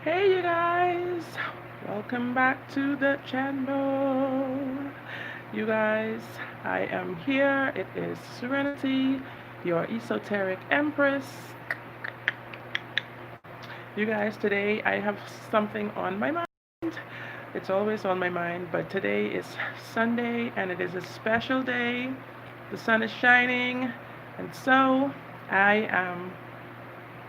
Hey, you guys, welcome back to the channel. You guys, I am here. It is Serenity, your esoteric empress. You guys, today I have something on my mind. It's always on my mind, but today is Sunday and it is a special day. The sun is shining, and so I am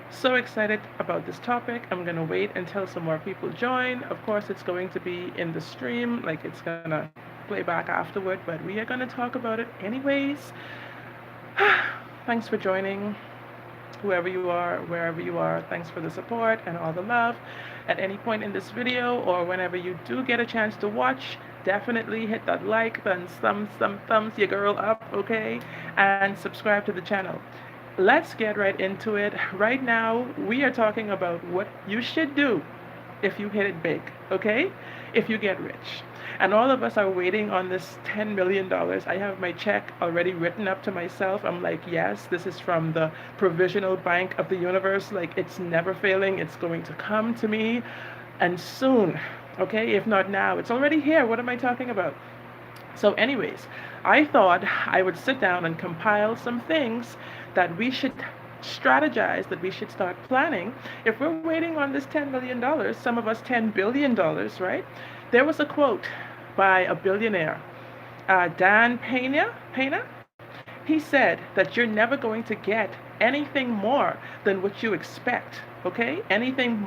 so excited about this topic. I'm going to wait until some more people join. Of course, it's going to be in the stream, like it's going to play back afterward, but we are going to talk about it anyways. Thanks for joining, whoever you are, wherever you are. Thanks for the support and all the love. At any point in this video or whenever you do get a chance to watch, definitely hit that like, then some thumbs your girl up, okay? And subscribe to the channel. Let's get right into it. Right now, we are talking about what you should do if you hit it big, okay? If you get rich. And all of us are waiting on this $10 million. I have my check already written up to myself. I'm like, yes, this is from the provisional bank of the universe. Like, it's never failing. It's going to come to me. And soon, okay? If not now, it's already here. What am I talking about? So, anyways, I thought I would sit down and compile some things that we should strategize, that we should start planning. If we're waiting on this $10 million, some of us $10 billion, right? There was a quote by a billionaire, Dan Pena. He said that you're never going to get anything more than what you expect, okay? Anything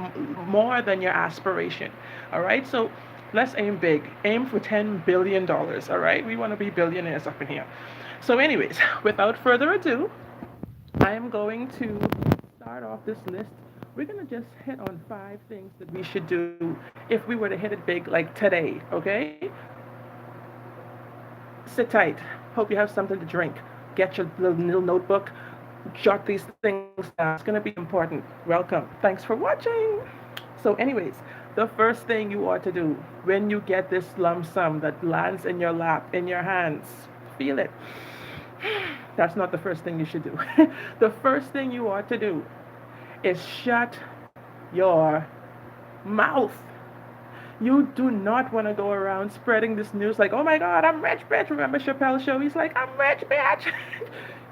more than your aspiration, all right? So let's aim big. Aim for $10 billion, all right? We want to be billionaires up in here. So, anyways, without further ado, I am going to start off this list. We're going to just hit on 5 things that we should do if we were to hit it big like today, okay? Sit tight. Hope you have something to drink. Get your little notebook. Jot these things down. It's going to be important. Welcome. Thanks for watching. So, anyways, the first thing you ought to do when you get this lump sum that lands in your lap, in your hands, feel it. That's not the first thing you should do. The first thing you ought to do is shut your mouth. You do not want to go around spreading this news like, oh my God, I'm rich, bitch. Remember Chappelle's show? He's like, I'm rich, bitch.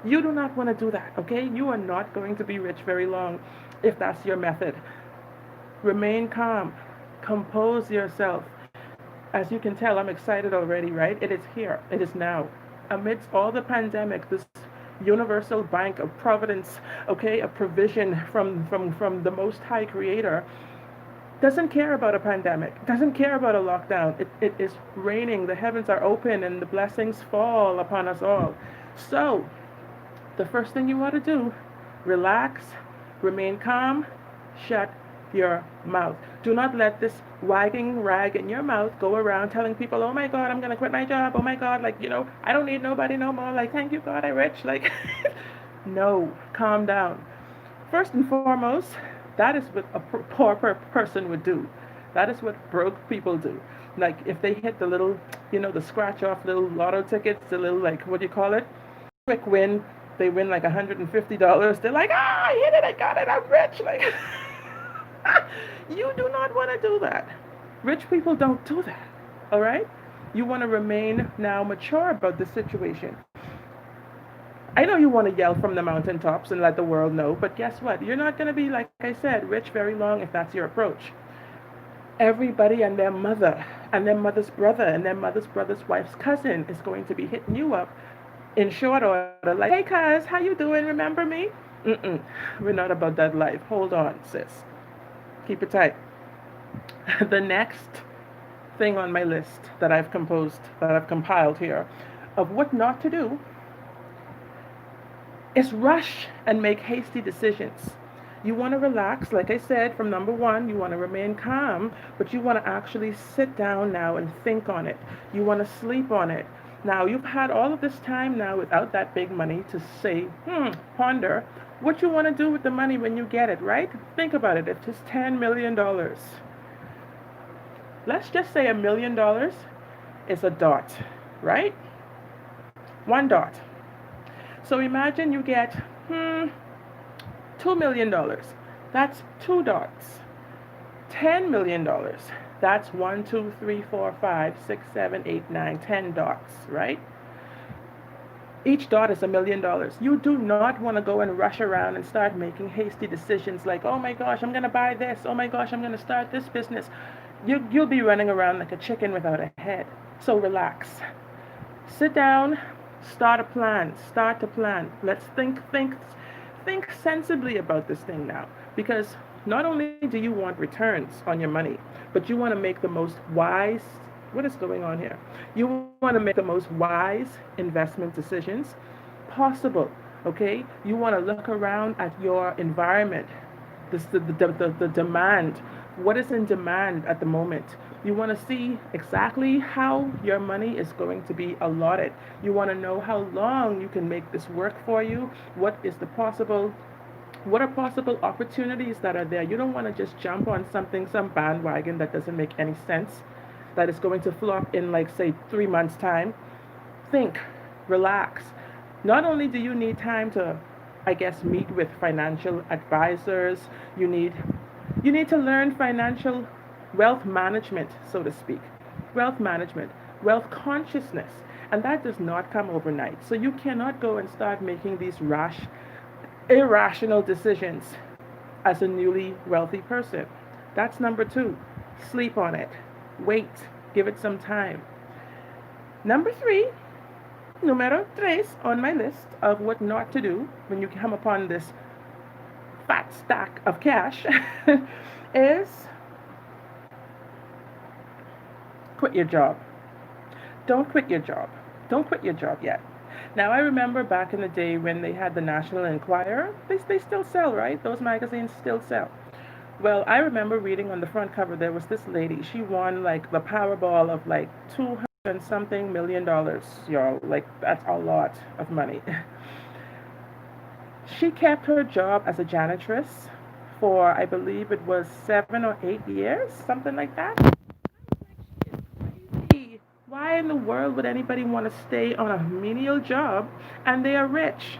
You do not want to do that, okay? You are not going to be rich very long if that's your method. Remain calm. Compose yourself. As you can tell, I'm excited already, right? It is here. It is now. Amidst all the pandemic, this universal bank of providence, okay, a provision from the Most High Creator, doesn't care about a pandemic, doesn't care about a lockdown. It is raining, the heavens are open, and the blessings fall upon us all. So, the first thing you want to do, relax, remain calm, shut your mouth. Do not let this wagging rag in your mouth go around telling people, oh my God, I'm going to quit my job. Oh my God, like, I don't need nobody no more. Like, thank you, God, I'm rich. Like, no, calm down. First and foremost, that is what a poor person would do. That is what broke people do. Like, if they hit the little, the scratch off little lotto tickets, the little, like, what do you call it? Quick win. They win like $150. They're like, I hit it, I got it, I'm rich. Like, you do not want to do that. Rich people don't do that. All right? You want to remain now mature about the situation. I know you want to yell from the mountaintops and let the world know, but guess what? You're not going to be, like I said, rich very long if that's your approach. Everybody and their mother and their mother's brother and their mother's brother's wife's cousin is going to be hitting you up in short order, like, hey, cuz, how you doing? Remember me? We're not about that life. Hold on, sis. Keep it tight. The next thing on my list that I've compiled here of what not to do is rush and make hasty decisions. You want to relax, like I said, from number one, you want to remain calm, but you want to actually sit down now and think on it. You want to sleep on it. Now, you've had all of this time now without that big money to say, ponder what you want to do with the money when you get it, right? Think about it. If it's $10 million, let's just say $1 million is a dot, right? One dot. So imagine you get $2 million. That's two dots. $10 million. That's 10 dots, right? Each dot is $1 million. You do not want to go and rush around and start making hasty decisions like, oh my gosh, I'm going to buy this. Oh my gosh, I'm going to start this business. You'll be running around like a chicken without a head. So relax. Sit down, start a plan. Start to plan. Let's think sensibly about this thing now. Because not only do you want returns on your money, but you want to make the most wise, what is going on here? You want to make the most wise investment decisions possible. Okay? You want to look around at your environment, the demand. What is in demand at the moment? You want to see exactly how your money is going to be allotted. You want to know how long you can make this work for you. What are possible opportunities that are there? You don't want to just jump on some bandwagon that doesn't make any sense, that is going to flop in, like, say, 3 months' time. Think, relax. Not only do you need time to, I guess, meet with financial advisors, you need to learn financial wealth management, so to speak. Wealth management, wealth consciousness. And that does not come overnight. So you cannot go and start making these irrational decisions as a newly wealthy person. That's number two. Sleep on it. Wait. Give it some time. Number three, numero tres on my list of what not to do when you come upon this fat stack of cash is quit your job. Don't quit your job. Don't quit your job yet. Now, I remember back in the day when they had the National Enquirer. They still sell, right? Those magazines still sell. Well, I remember reading on the front cover, there was this lady. She won like the Powerball of like 200 and something $1 million, y'all. Like, that's a lot of money. She kept her job as a janitress for, I believe it was 7 or 8 years, something like that. Crazy. Why in the world would anybody want to stay on a menial job and they are rich?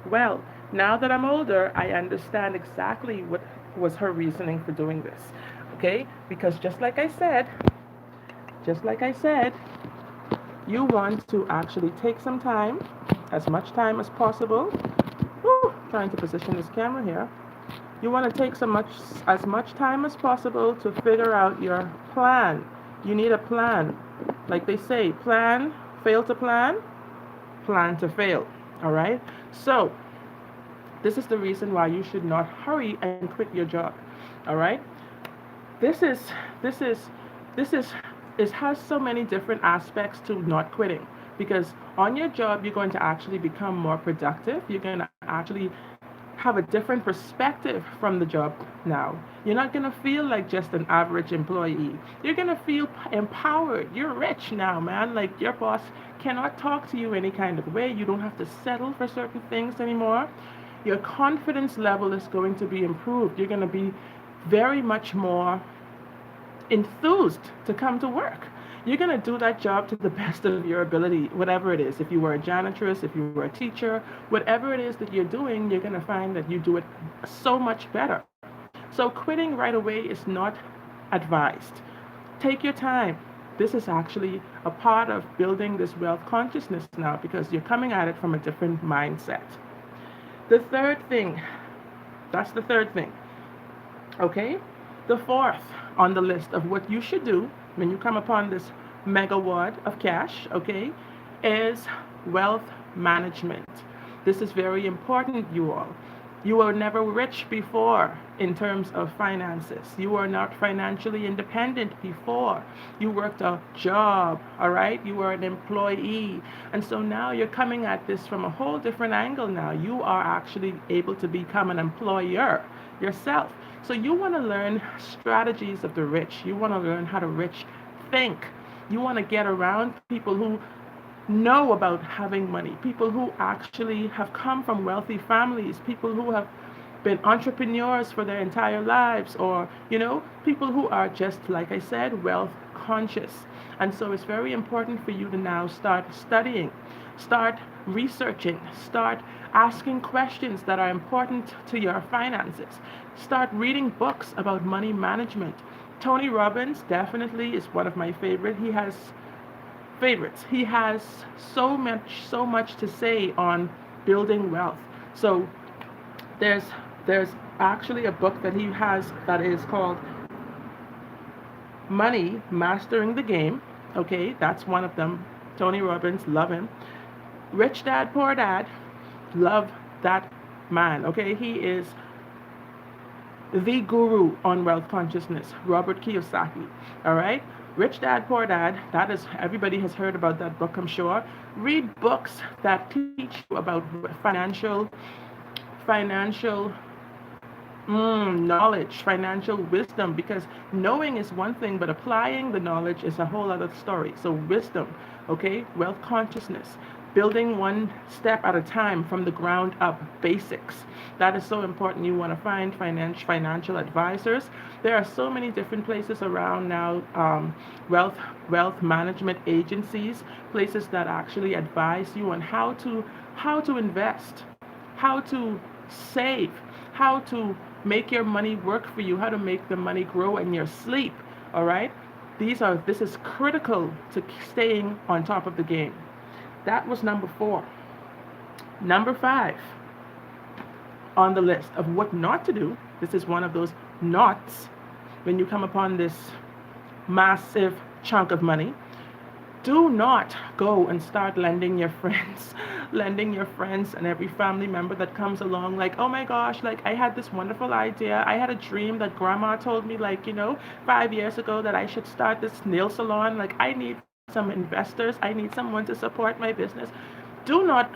Well, now that I'm older, I understand exactly what was her reasoning for doing this. Okay? Because just like I said, you want to actually take some time, as much time as possible. Woo, trying to position this camera here. You want to take as much time as possible to figure out your plan. You need a plan. Like they say, fail to plan to fail. All right? So, this is the reason why you should not hurry and quit your job. All right? This it has so many different aspects to not quitting, because on your job you're going to actually become more productive. You're going to actually have a different perspective from the job now. You're not going to feel like just an average employee. You're going to feel empowered. You're rich now, man. Like, your boss cannot talk to you any kind of way. You don't have to settle for certain things anymore. Your confidence level is going to be improved. You're going to be very much more enthused to come to work. You're going to do that job to the best of your ability, whatever it is. If you were a janitress, if you were a teacher, whatever it is that you're doing, you're going to find that you do it so much better. So quitting right away is not advised. Take your time. This is actually a part of building this wealth consciousness now, because you're coming at it from a different mindset. The third thing, that's the third thing. Okay? The fourth on the list of what you should do when you come upon this megawatt of cash, okay, is wealth management. This is very important, you all. You were never rich before in terms of finances. You were not financially independent before. You worked a job, all right? You were an employee. And so now you're coming at this from a whole different angle now. You are actually able to become an employer yourself. So you want to learn strategies of the rich. You want to learn how the rich think. You want to get around people who know about having money, people who actually have come from wealthy families, people who have been entrepreneurs for their entire lives, or, people who are just, like I said, wealth conscious. And so it's very important for you to now start studying. Start researching. Start asking questions that are important to your finances. Start reading books about money management. Tony Robbins definitely is one of my favorites. He has so much to say on building wealth. So there's there's actually a book that he has that is called Money Mastering the Game. Okay, that's one of them. Tony Robbins, love him. Rich Dad Poor Dad, love that man. Okay, he is the guru on wealth consciousness, Robert Kiyosaki. All right, Rich Dad Poor Dad. That is, everybody has heard about that book, I'm sure. Read books that teach you about financial knowledge, financial wisdom, because knowing is one thing, but applying the knowledge is a whole other story. So, wisdom, okay, wealth consciousness, building one step at a time from the ground up, basics. That is so important. You want to find financial advisors. There are so many different places around now, wealth management agencies, places that actually advise you on how to invest, how to save, how to make your money work for you, how to make the money grow in your sleep. All right? This is critical to staying on top of the game. That was number 4. Number 5 on the list of what not to do. This is one of those nots when you come upon this massive chunk of money. Do not go and start lending your friends, and every family member that comes along, like, oh my gosh, like I had this wonderful idea. I had a dream that grandma told me, like, 5 years ago that I should start this nail salon. Like, I need some investors. I need someone to support my business. Do not,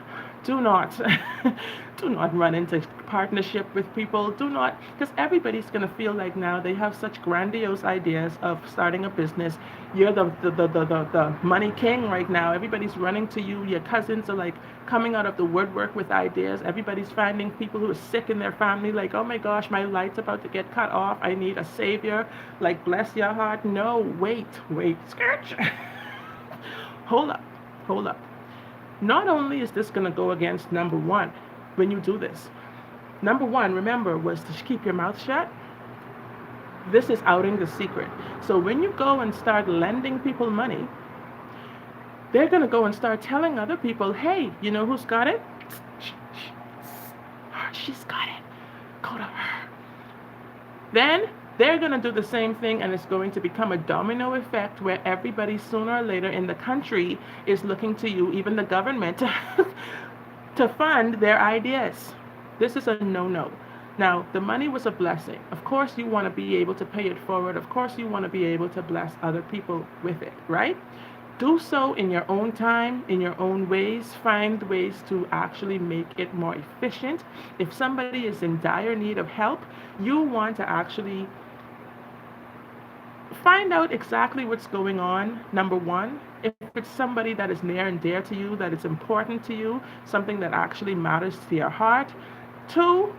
do not, do not run into partnership with people. Do not, because everybody's going to feel like now they have such grandiose ideas of starting a business. You're the money king right now. Everybody's running to you. Your cousins are like coming out of the woodwork with ideas. Everybody's finding people who are sick in their family, like, oh my gosh, my light's about to get cut off. I need a savior. Like, bless your heart. No, wait, skirt. Hold up. Not only is this going to go against number 1 when you do this. Number 1, remember, was to keep your mouth shut. This is outing the secret. So when you go and start lending people money, they're going to go and start telling other people, hey, you know who's got it? She's got it. Go to her. Then they're going to do the same thing, and it's going to become a domino effect where everybody sooner or later in the country is looking to you, even the government, to fund their ideas. This is a no-no. Now, the money was a blessing. Of course, you want to be able to pay it forward. Of course, you want to be able to bless other people with it, right? Do so in your own time, in your own ways. Find ways to actually make it more efficient. If somebody is in dire need of help, you want to actually find out exactly what's going on. Number 1, if it's somebody that is near and dear to you, that is important to you, something that actually matters to your heart. 2,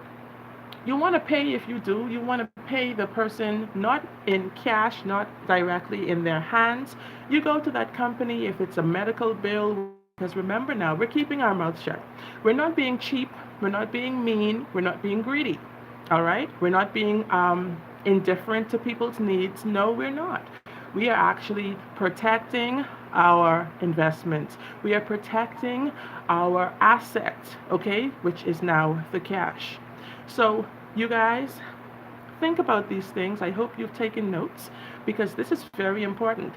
you want to pay, if you do, you want to pay the person not in cash, not directly in their hands. You go to that company if it's a medical bill, because remember now, we're keeping our mouth shut. We're not being cheap, we're not being mean, we're not being greedy. All right? We're not being indifferent to people's needs. No, we're not. We are actually protecting our investments. We are protecting our asset, okay, which is now the cash. So, you guys, think about these things. I hope you've taken notes, because this is very important.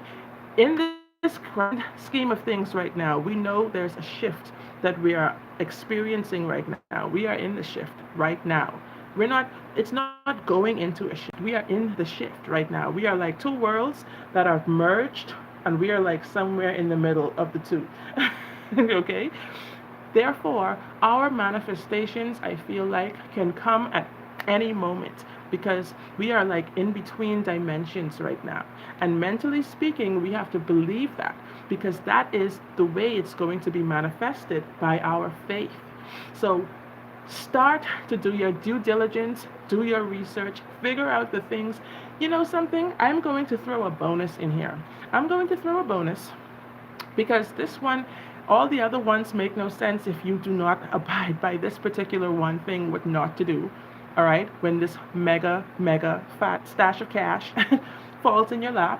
In this grand scheme of things right now, we know there's a shift that we are experiencing right now. We are in the shift right now. It's not going into a shift. We are in the shift right now. We are like 2 worlds that are merged, and we are like somewhere in the middle of the 2. Okay? Therefore, our manifestations, I feel like, can come at any moment, because we are like in between dimensions right now. And mentally speaking, we have to believe that, because that is the way it's going to be manifested by our faith. So, start to do your due diligence, do your research, figure out the things. You know something? I'm going to throw a bonus in here. I'm going to throw a bonus because this one, All the other ones make no sense if you do not abide by this particular one thing, what not to do. All right, when this mega fat stash of cash falls in your lap,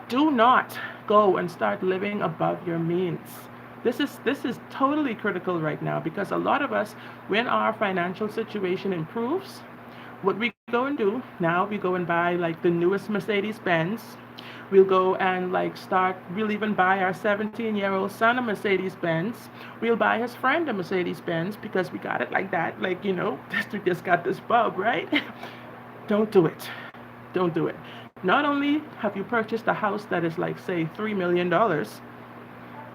do not go and start living above your means. This is totally critical right now, because a lot of us, when our financial situation improves, what we go and do now, we go and buy like the newest Mercedes Benz. We'll go and we'll even buy our 17-year-old son a Mercedes Benz. We'll buy his friend a Mercedes Benz because we got it like that. We just got this bub, right? Don't do it. Don't do it. Not only have you purchased a house that is like, say, $3 million,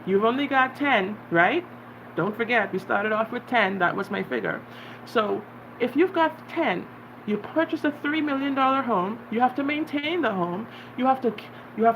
you've only got 10, right? Don't forget, we started off with 10. That was my figure. So if you've got 10, you purchase a $3 million home, you have to maintain the home. You have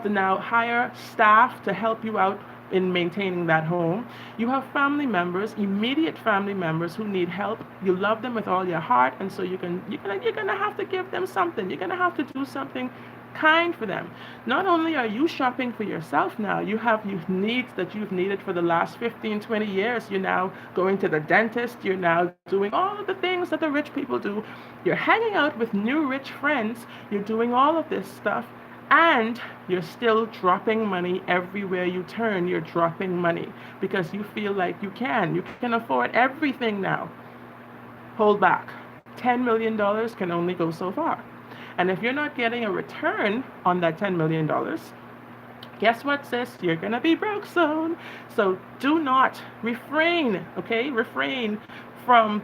to now hire staff to help you out in maintaining that home. You have family members, immediate family members who need help. You love them with all your heart, and so you're gonna have to give them something. You're gonna have to do something kind for them. Not only are you shopping for yourself now, you have needs that you've needed for the last 15, 20 years. You're now going to the dentist. You're now doing all of the things that the rich people do. You're hanging out with new rich friends. You're doing all of this stuff. And you're still dropping money everywhere you turn. You're dropping money because you feel like you can afford everything now. Hold back. $10 million can only go so far. And if you're not getting a return on that $10 million, guess what, sis? You're going to be broke soon. So do not refrain, okay? Refrain from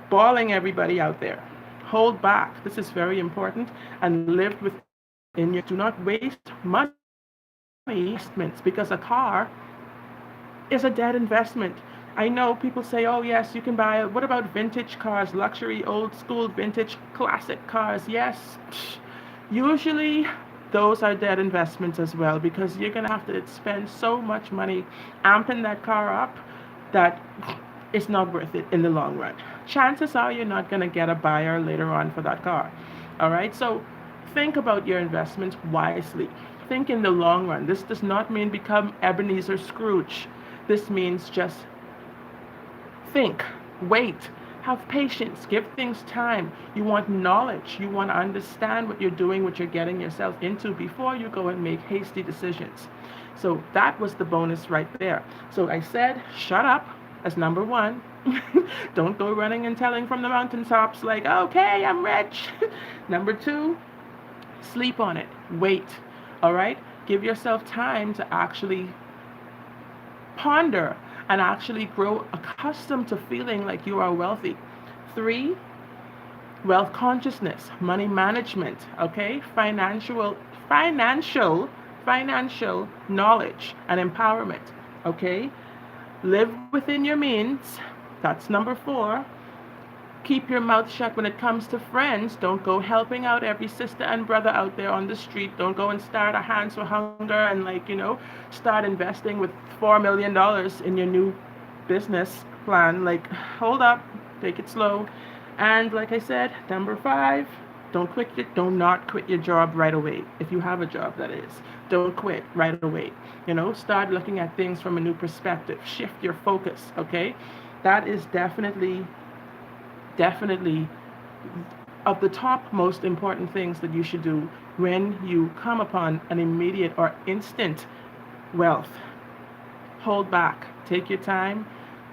bawling everybody out there. Hold back. This is very important. And live within you. Do not waste money on investments, because a car is a dead investment. I know people say, oh, yes, you can buy, what about vintage cars, luxury, old school, vintage, classic cars? Yes. Usually, those are dead investments as well, because you're going to have to spend so much money amping that car up that it's not worth it in the long run. Chances are you're not going to get a buyer later on for that car. All right? So think about your investments wisely. Think in the long run. This does not mean become Ebenezer Scrooge. This means just think, wait, have patience, give things time. You want knowledge. You want to understand what you're doing, what you're getting yourself into before you go and make hasty decisions. So that was the bonus right there. So I said, shut up as number one. Don't go running and telling from the mountaintops like, okay, I'm rich. Number two, sleep on it. Wait. All right? Give yourself time to actually ponder and actually grow accustomed to feeling like you are wealthy. 3, wealth consciousness, money management, okay? Financial knowledge and empowerment, okay? Live within your means. That's number 4. Keep your mouth shut when it comes to friends. Don't go helping out every sister and brother out there on the street. Don't go and start a Hands for Hunger and start investing with $4 million in your new business plan. Hold up, take it slow. And like I said, number 5, do not quit your job right away. If you have a job, that is. Don't quit right away. Start looking at things from a new perspective. Shift your focus, okay? That is definitely of the top most important things that you should do when you come upon an immediate or instant wealth. Hold back, take your time,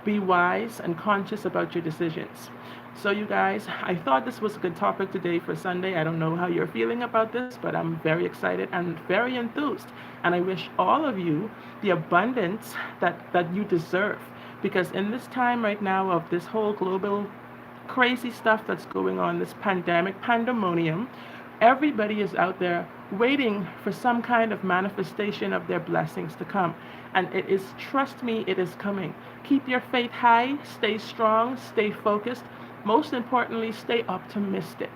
be wise and conscious about your decisions. So you guys, I thought this was a good topic today for Sunday. I don't know how you're feeling about this, but I'm very excited and very enthused. And I wish all of you the abundance that you deserve. Because in this time right now of this whole global crazy stuff that's going on, this pandemonium, everybody is out there waiting for some kind of manifestation of their blessings to come. And it is, trust me, it is coming. Keep your faith high, stay strong, stay focused. Most importantly, stay optimistic,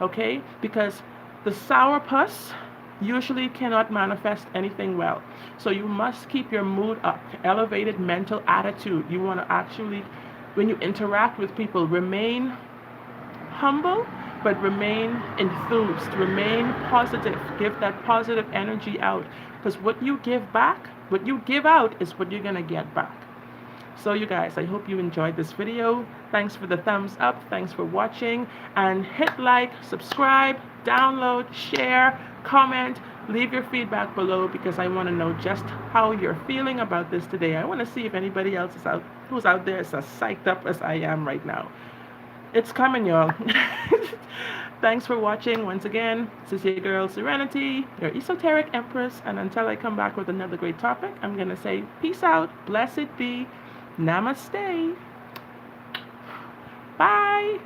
okay? Because the sourpuss usually cannot manifest anything well. So you must keep your mood up, elevated mental attitude. You want to actually, when you interact with people, remain humble, but remain enthused, remain positive. Give that positive energy out. Because what you give back, what you give out is what you're going to get back. So you guys, I hope you enjoyed this video. Thanks for the thumbs up. Thanks for watching. And hit like, subscribe, download, share, comment, leave your feedback below because I want to know just how you're feeling about this today. I want to see if anybody else is out who's out there is as psyched up as I am right now. It's coming, y'all. Thanks for watching once again. This is your girl Serenity, your esoteric empress, and until I come back with another great topic, I'm gonna say peace out, blessed be, namaste, bye.